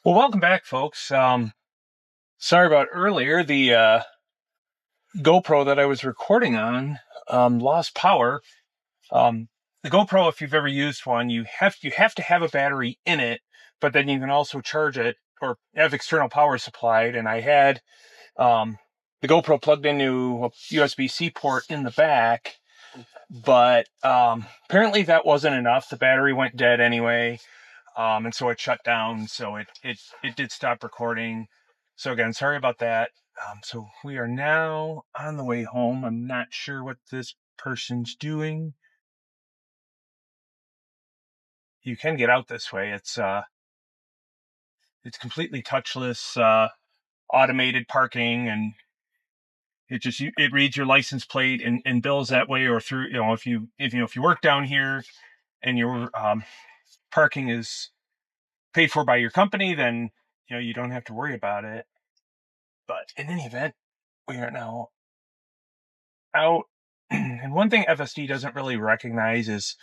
Well, welcome back, folks. Sorry about earlier. The GoPro that I was recording on lost power. The GoPro, if you've ever used one, you have to have a battery in it, but then you can also charge it or have external power supplied. And I had the GoPro plugged into a USB-C port in the back, but apparently that wasn't enough. The battery went dead anyway. And so it shut down. So it did stop recording. So again, sorry about that. So we are now on the way home. I'm not sure what this person's doing. You can get out this way. It's completely touchless, automated parking, and it reads your license plate and bills that way, or through if you work down here and your parking is paid for by your company, then you don't have to worry about it. But in any event, we are now out. And one thing FSD doesn't really recognize is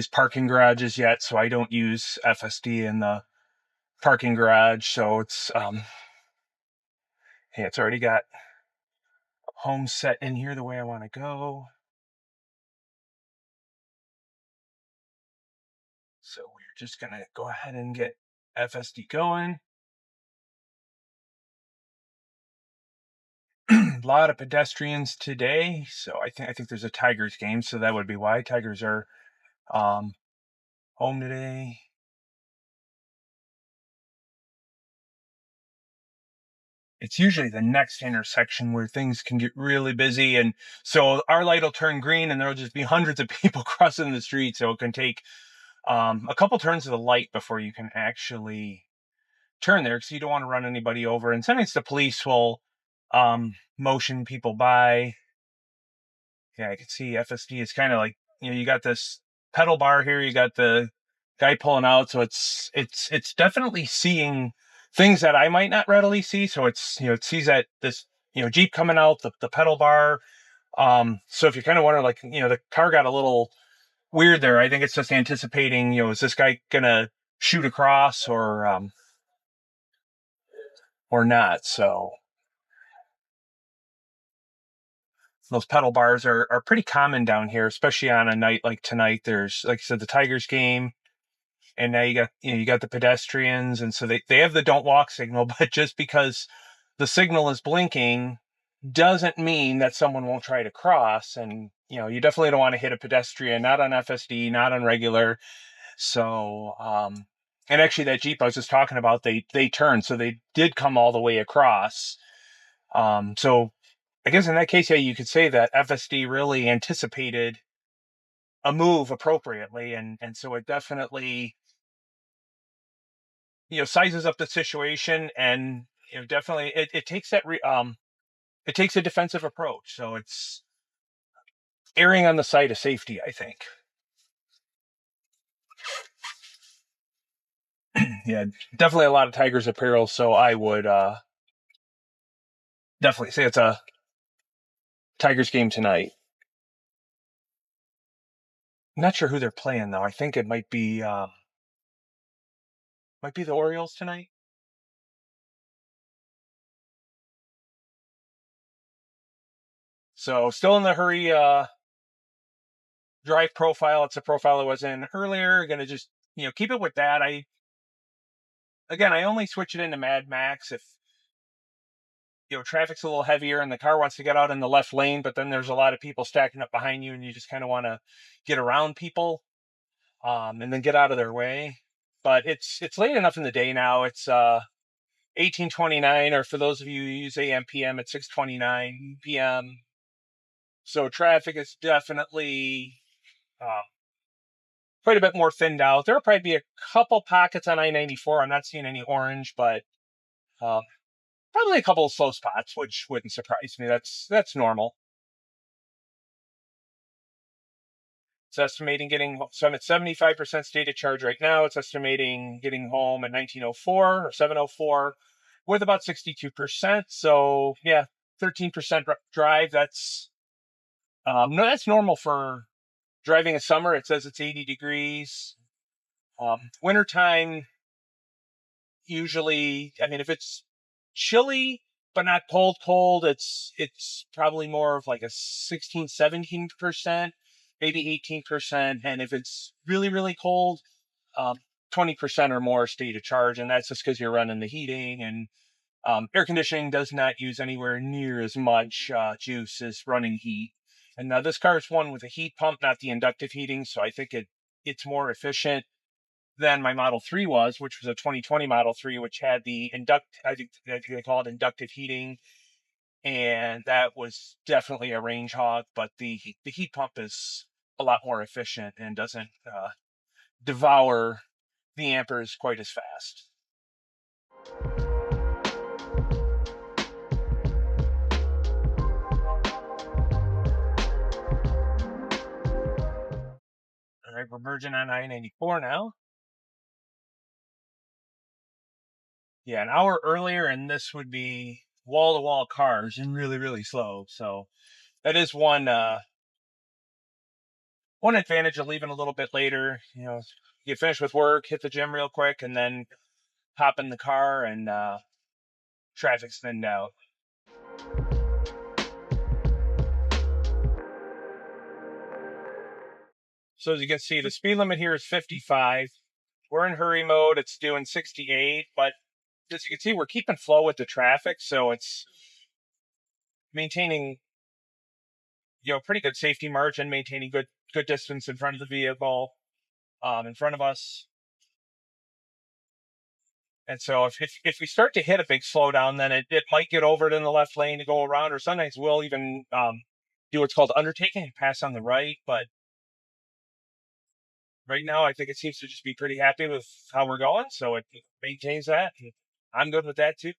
parking garages yet, so I don't use FSD in the parking garage. So it's already got home set in here the way I want to go. So we're just gonna go ahead and get FSD going. A lot of pedestrians today, so I think there's a Tigers game, so that would be why Tigers are um, home today. It's usually the next intersection where things can get really busy. And so our light will turn green and there'll just be hundreds of people crossing the street. So it can take a couple turns of the light before you can actually turn there because you don't want to run anybody over. And sometimes the police will motion people by. Yeah, I can see FSD is kind of like, you got this pedal bar here, you got the guy pulling out. So it's definitely seeing things that I might not readily see. So it sees that this, Jeep coming out, the pedal bar. So if you're kind of wondering, like, the car got a little weird there, I think it's just anticipating, is this guy gonna shoot across or not? So those pedal bars are pretty common down here, especially on a night like tonight. There's, like I said, the Tigers game, and now you got the pedestrians, and so they have the don't walk signal, but just because the signal is blinking doesn't mean that someone won't try to cross. And you definitely don't want to hit a pedestrian, not on FSD, not on regular. So and actually that Jeep I was just talking about, they turned, so they did come all the way across. So I guess in that case, yeah, you could say that FSD really anticipated a move appropriately, and so it definitely sizes up the situation, and definitely it takes it takes a defensive approach. So it's erring on the side of safety, I think. Yeah, definitely a lot of Tigers apparel. So I would definitely say it's a Tigers game tonight. I'm not sure who they're playing though. I think it might be the Orioles tonight. So still in the hurry drive profile. It's a profile I was in earlier. Gonna just keep it with that. I only switch it into Mad Max if traffic's a little heavier and the car wants to get out in the left lane, but then there's a lot of people stacking up behind you, and you just kind of want to get around people, and then get out of their way. But it's late enough in the day now. It's 18:29, or for those of you who use AM PM, it's 6:29 p.m. So traffic is definitely uh, quite a bit more thinned out. There'll probably be a couple pockets on I-94. I'm not seeing any orange, but uh, probably a couple of slow spots, which wouldn't surprise me. That's normal. It's estimating so I'm at 75% state of charge right now. It's estimating getting home at 19:04 or 7:04 with about 62%. So yeah, 13% drive. That's no, that's normal for driving in summer. It says it's 80 degrees. Wintertime, usually, I mean, if it's chilly but not cold, it's probably more of like a 16, 17%, maybe 18%. And if it's really, really cold, um, 20% or more state of charge. And that's just because you're running the heating, and air conditioning does not use anywhere near as much juice as running heat. And now this car is one with a heat pump, not the inductive heating. So I think it's more efficient than my Model 3 was, which was a 2020 Model 3, which had the I think they call it inductive heating. And that was definitely a range hog, but the heat pump is a lot more efficient and doesn't devour the amperes quite as fast. All right, we're merging on I-94 now. Yeah, an hour earlier, and this would be wall-to-wall cars and really, really slow. So that is one advantage of leaving a little bit later. You finish with work, hit the gym real quick, and then hop in the car, and traffic's thinned out. So as you can see, the speed limit here is 55. We're in hurry mode. It's doing 68, but as you can see, we're keeping flow with the traffic, so it's maintaining pretty good safety margin, maintaining good distance in front of the vehicle, in front of us. And so if we start to hit a big slowdown, then it might get over it in the left lane to go around, or sometimes we'll even do what's called undertaking and pass on the right. But right now, I think it seems to just be pretty happy with how we're going, so it maintains that. And I'm good with that too.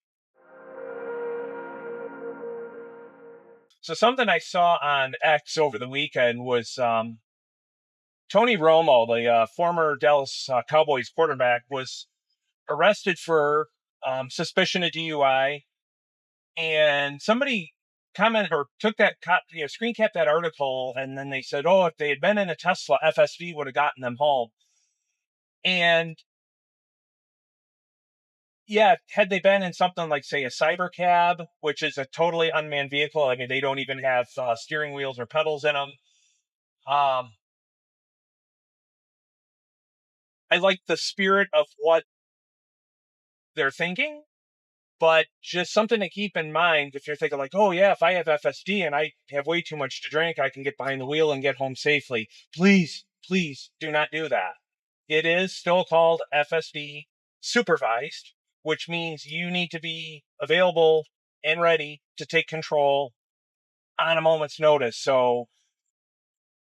So something I saw on X over the weekend was Tony Romo, the former Dallas Cowboys quarterback, was arrested for suspicion of DUI, and somebody commented or took that screen capped that article, and then they said, "Oh, if they had been in a Tesla FSD, would have gotten them home." And yeah, had they been in something like, say, a cyber cab, which is a totally unmanned vehicle, I mean, they don't even have steering wheels or pedals in them. Um, I like the spirit of what they're thinking, but just something to keep in mind if you're thinking like, oh yeah, if I have FSD and I have way too much to drink, I can get behind the wheel and get home safely. Please, please do not do that. It is still called FSD supervised, which means you need to be available and ready to take control on a moment's notice. So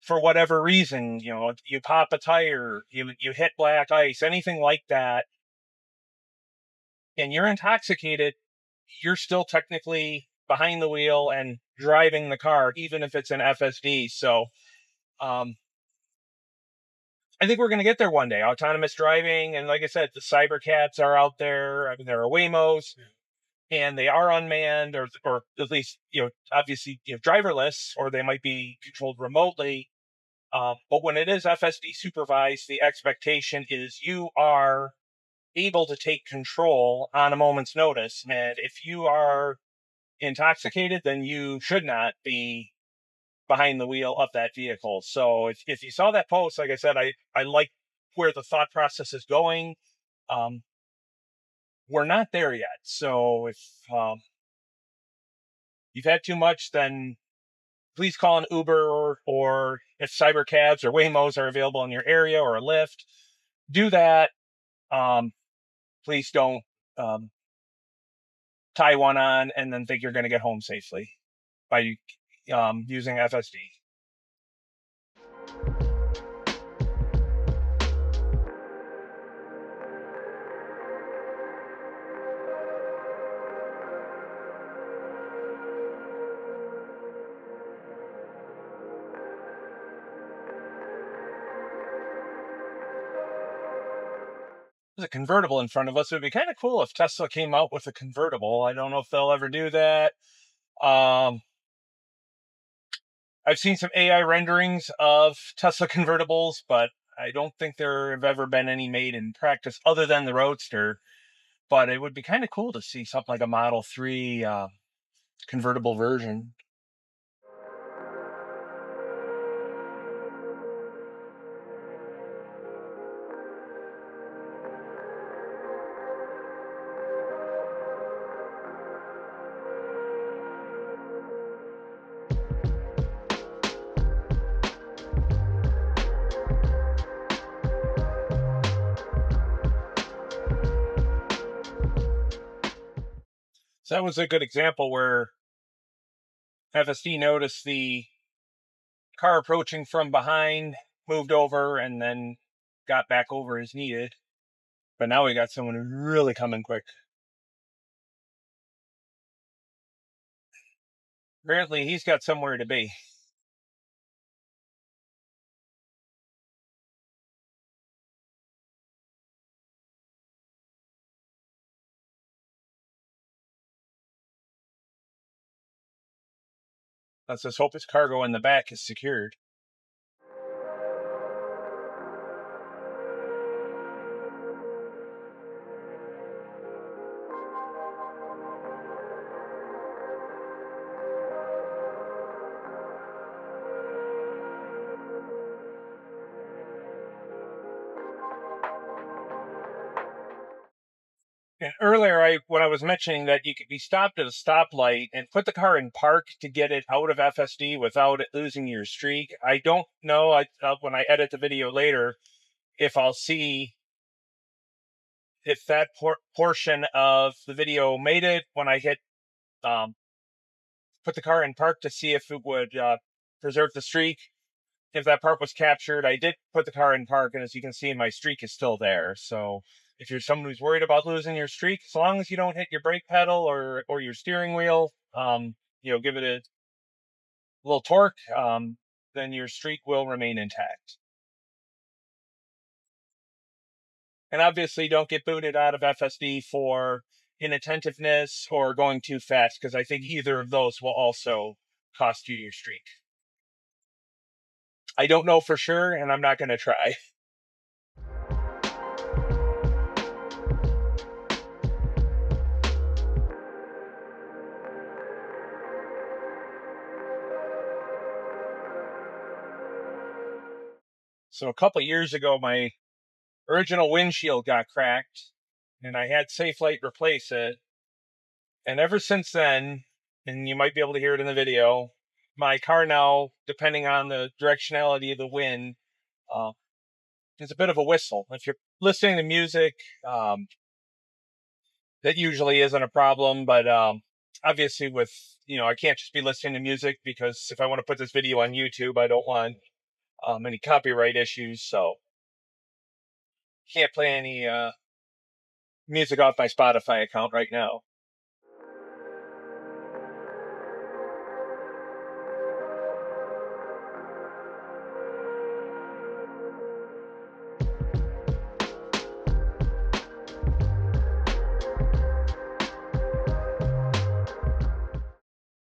for whatever reason, you pop a tire, you hit black ice, anything like that, and you're intoxicated, you're still technically behind the wheel and driving the car, even if it's an FSD. So I think we're going to get there one day. Autonomous driving, and like I said, the cyber cabs are out there. I mean, there are Waymos, and they are unmanned, or at least obviously driverless, or they might be controlled remotely. But when it is FSD supervised, the expectation is you are able to take control on a moment's notice. And if you are intoxicated, then you should not be behind the wheel of that vehicle. So if you saw that post, like I said, I like where the thought process is going. We're not there yet. So if you've had too much, then please call an Uber, or if cyber cabs or Waymos are available in your area, or a Lyft, do that. Please don't tie one on and then think you're going to get home safely by using FSD. There's a convertible in front of us. It would be kind of cool if Tesla came out with a convertible. I don't know if they'll ever do that. I've seen some AI renderings of Tesla convertibles, but I don't think there have ever been any made in practice other than the Roadster. but it would be kind of cool to see something like a Model 3 convertible version. So that was a good example where FSD noticed the car approaching from behind, moved over, and then got back over as needed. But now we got someone who's really coming quick. Apparently, he's got somewhere to be. Let's just hope his cargo in the back is secured. And earlier, when I was mentioning that you could be stopped at a stoplight and put the car in park to get it out of FSD without it losing your streak, I don't know. When I edit the video later, if I'll see if that portion of the video made it when I hit put the car in park to see if it would preserve the streak. If that part was captured, I did put the car in park, and as you can see, my streak is still there. So if you're someone who's worried about losing your streak, as long as you don't hit your brake pedal or your steering wheel, give it a little torque, then your streak will remain intact. And obviously, don't get booted out of FSD for inattentiveness or going too fast, because I think either of those will also cost you your streak. I don't know for sure, and I'm not going to try. So a couple years ago, my original windshield got cracked, and I had Safelite replace it. And ever since then, and you might be able to hear it in the video, my car now, depending on the directionality of the wind, is a bit of a whistle. If you're listening to music, that usually isn't a problem. But obviously, I can't just be listening to music, because if I want to put this video on YouTube, I don't want any copyright issues. So can't play any music off my Spotify account right now.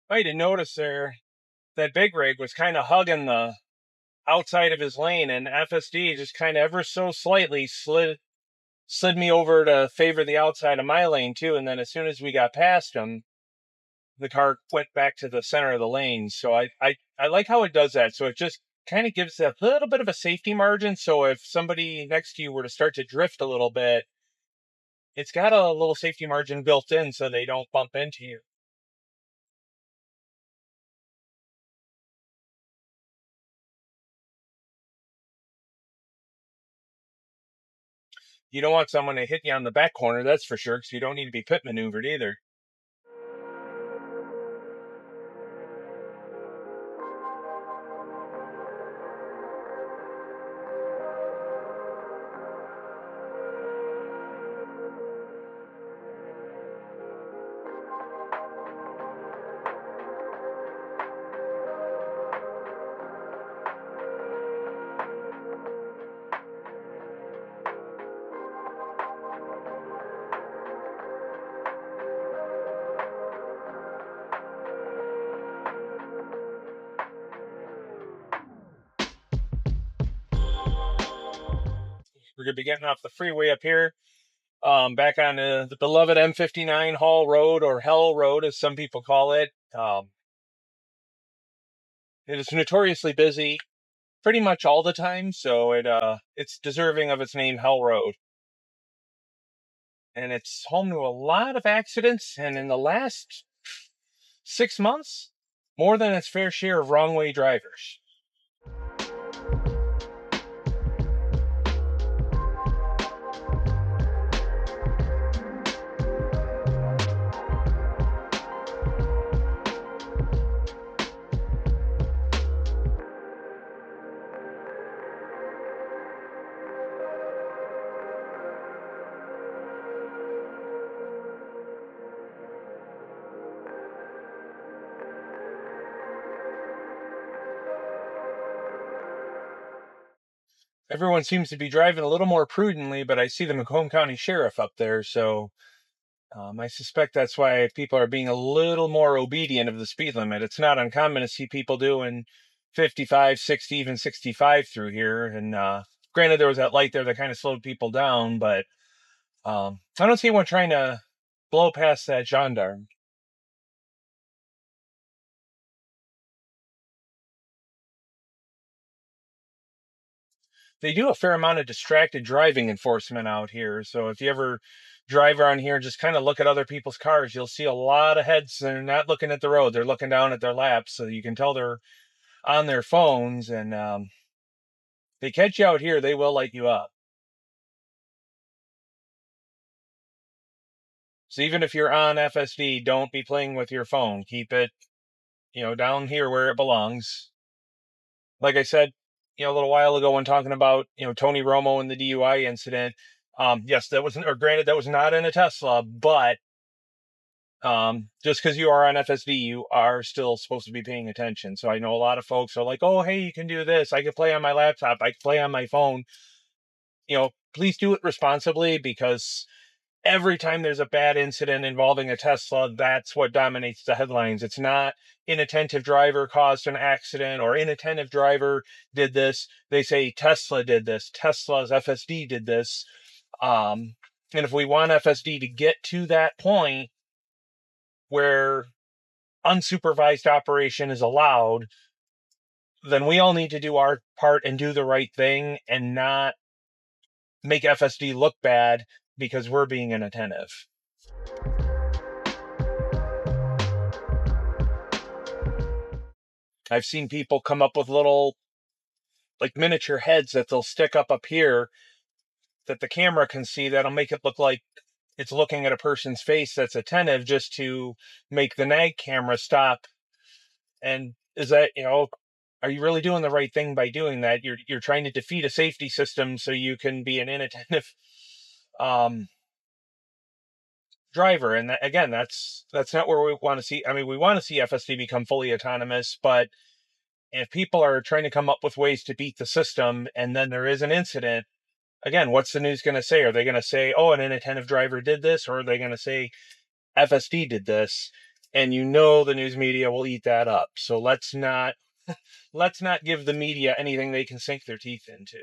I didn't notice there that big rig was kind of hugging the outside of his lane, and FSD just kind of ever so slightly slid me over to favor the outside of my lane too. And then as soon as we got past him, the car went back to the center of the lane. So I like how it does that. So it just kind of gives a little bit of a safety margin. So if somebody next to you were to start to drift a little bit, it's got a little safety margin built in so they don't bump into you. You don't want someone to hit you on the back corner, that's for sure, because you don't need to be pit maneuvered either. We're going to be getting off the freeway up here. back on the beloved M59 Hall Road, or Hell Road, as some people call it. It is notoriously busy pretty much all the time, so it's deserving of its name, Hell Road. And it's home to a lot of accidents, and in the last 6 months, more than its fair share of wrong way drivers. Everyone seems to be driving a little more prudently, but I see the Macomb County Sheriff up there, so I suspect that's why people are being a little more obedient of the speed limit. It's not uncommon to see people doing 55, 60, even 65 through here. And granted, there was that light there that kind of slowed people down, but I don't see anyone trying to blow past that gendarme. They do a fair amount of distracted driving enforcement out here. So if you ever drive around here and just kind of look at other people's cars, you'll see a lot of heads. They're not looking at the road. They're looking down at their laps. So you can tell they're on their phones. And they catch you out here, they will light you up. So even if you're on FSD, don't be playing with your phone. Keep it, down here where it belongs. Like I said, a little while ago when talking about, Tony Romo and the DUI incident, yes, granted, that was not in a Tesla, but just because you are on FSD, you are still supposed to be paying attention. So I know a lot of folks are like, oh, hey, you can do this. I can play on my laptop. I can play on my phone. Please do it responsibly, because every time there's a bad incident involving a Tesla, that's what dominates the headlines. It's not inattentive driver caused an accident or inattentive driver did this. They say Tesla did this. Tesla's FSD did this. And if we want FSD to get to that point where unsupervised operation is allowed, then we all need to do our part and do the right thing and not make FSD look bad because we're being inattentive. I've seen people come up with little, like, miniature heads that they'll stick up here that the camera can see, that'll make it look like it's looking at a person's face that's attentive, just to make the nag camera stop. And is that, are you really doing the right thing by doing that? You're trying to defeat a safety system so you can be an inattentive driver. And again, that's not where we want to see. I mean, we want to see FSD become fully autonomous, but if people are trying to come up with ways to beat the system and then there is an incident, again, what's the news going to say? Are they going to say, oh, an inattentive driver did this? Or are they going to say FSD did this? And the news media will eat that up. So let's not give the media anything they can sink their teeth into.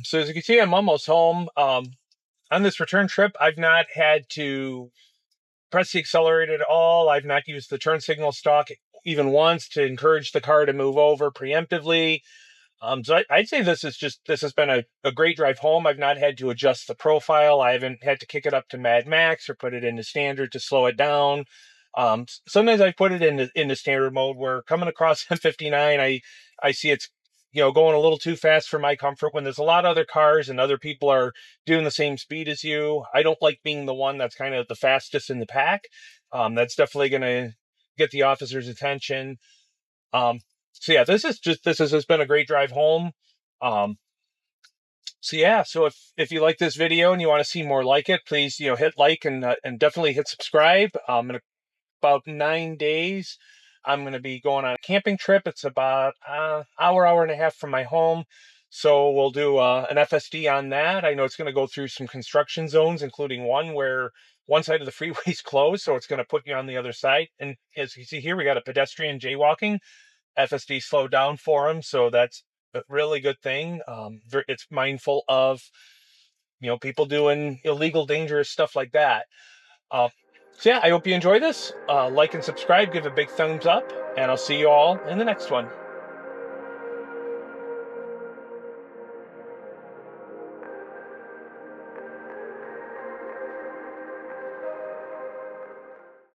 So as you can see, I'm almost home. On this return trip, I've not had to press the accelerator at all. I've not used the turn signal stalk even once to encourage the car to move over preemptively. So I'd say this has been a great drive home. I've not had to adjust the profile. I haven't had to kick it up to Mad Max or put it into standard to slow it down. Sometimes I put it into standard mode, where coming across M59, I see it's going a little too fast for my comfort. When there's a lot of other cars and other people are doing the same speed as you, I don't like being the one that's kind of the fastest in the pack. That's definitely going to get the officer's attention. So yeah, this has been a great drive home. So if you like this video and you want to see more like it, please hit like and definitely hit subscribe. In about 9 days, I'm going to be going on a camping trip. It's about hour and a half from my home. So we'll do an FSD on that. I know it's going to go through some construction zones, including one where one side of the freeway is closed, so it's going to put you on the other side. And as you see here, we got a pedestrian jaywalking. FSD slowed down for him, so that's a really good thing. It's mindful of people doing illegal, dangerous stuff like that. Uh, so yeah, I hope you enjoy this. Like and subscribe, give a big thumbs up, and I'll see you all in the next one.